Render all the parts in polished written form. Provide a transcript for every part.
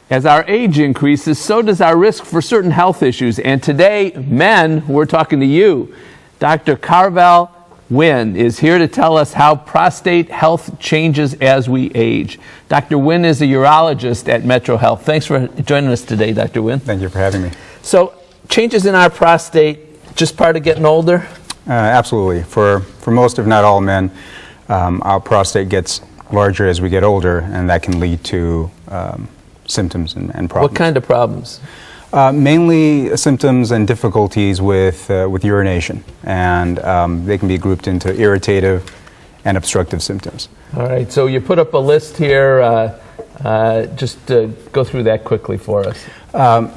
As our age increases, so does our risk for certain health issues. And today, men, we're talking to you. Dr. Carvel Wynn is here to tell us how prostate health changes as we age. Dr. Wynn is a urologist at Metro Health. Thanks for joining us today, Dr. Wynn. Thank you for having me. So, changes in our prostate, just part of getting older? Absolutely. For most, if not all men, our prostate gets larger as we get older, and that can lead to symptoms and problems. What kind of problems? Mainly symptoms and difficulties with urination, and they can be grouped into irritative and obstructive symptoms. All right, so you put up a list here. Just go through that quickly for us.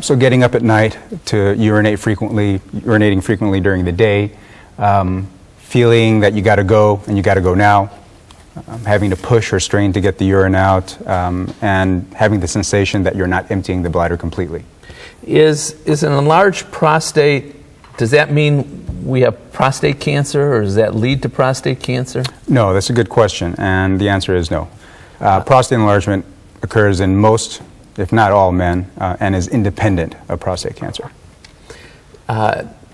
So getting up at night to urinating frequently during the day, feeling that you got to go and you got to go now, having to push or strain to get the urine out, and having the sensation that you're not emptying the bladder completely. Is an enlarged prostate, does that mean we have prostate cancer, or does that lead to prostate cancer? No, that's a good question, and the answer is no. Prostate enlargement occurs in most, if not all men, and is independent of prostate cancer.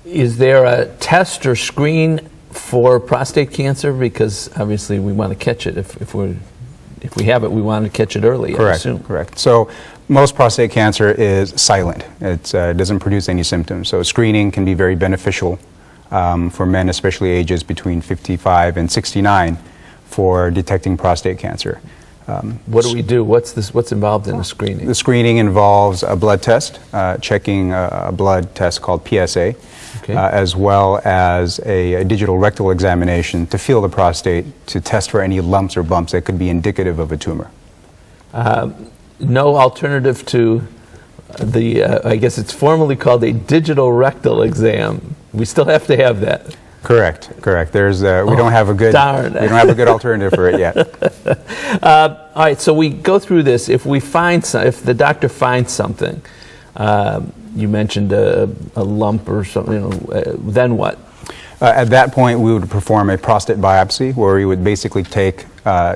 Is there a test or screen for prostate cancer? Because obviously we want to catch it. If we have it, we want to catch it early. Correct. I assume. Correct. So most prostate cancer is silent. It doesn't produce any symptoms. So screening can be very beneficial for men, especially ages between 55 and 69, for detecting prostate cancer. What do we do? What's involved in the screening? The screening involves a blood test, checking a blood test called PSA, okay, as well as a digital rectal examination to feel the prostate to test for any lumps or bumps that could be indicative of a tumor. No alternative to the, I guess it's formally called a digital rectal exam. We still have to have that. Correct. There's we don't have a good alternative for it yet. All right, so we go through this. If the doctor finds something, you mentioned a lump or something, then what? At that point, we would perform a prostate biopsy, where we would basically take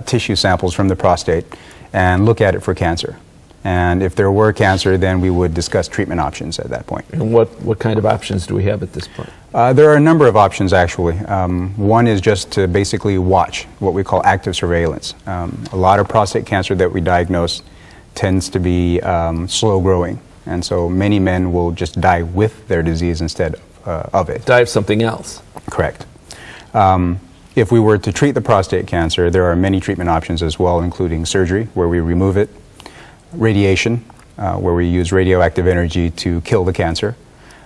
tissue samples from the prostate and look at it for cancer. And if there were cancer, then we would discuss treatment options at that point. And what kind of options do we have at this point? There are a number of options, actually. One is just to basically watch, what we call active surveillance. A lot of prostate cancer that we diagnose tends to be slow growing, and so many men will just die with their disease instead of it. Die of something else. Correct. If we were to treat the prostate cancer, there are many treatment options as well, including surgery, where we remove it, radiation, where we use radioactive energy to kill the cancer,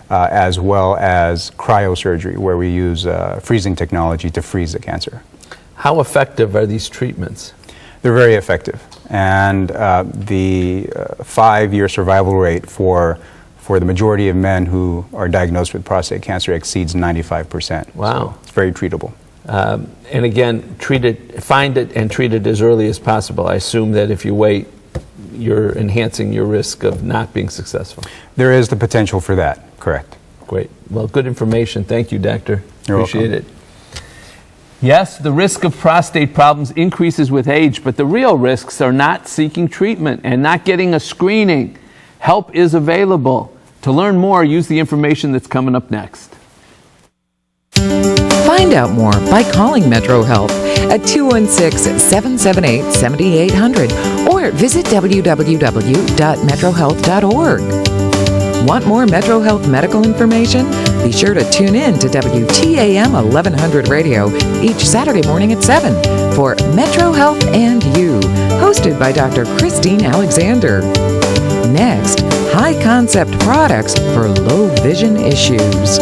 as well as cryosurgery, where we use freezing technology to freeze the cancer. How effective are these treatments? They're very effective, and the 5-year survival rate for the majority of men who are diagnosed with prostate cancer exceeds 95%. Wow. So it's very treatable. And again, find it and treat it as early as possible. I assume that if you wait, you're enhancing your risk of not being successful. There is the potential for that, correct. Great. Well, good information. Thank you, Doctor. You're Appreciate welcome. it. Yes, the risk of prostate problems increases with age, but the real risks are not seeking treatment and not getting a screening. Help is available. To learn more, use the information that's coming up next. Find out more by calling Metro Health at 216-778-7800 or visit www.metrohealth.org. Want more Metro Health medical information? Be sure to tune in to WTAM 1100 Radio each Saturday morning at 7 for Metro Health and You, hosted by Dr. Christine Alexander. Next, high concept products for low vision issues.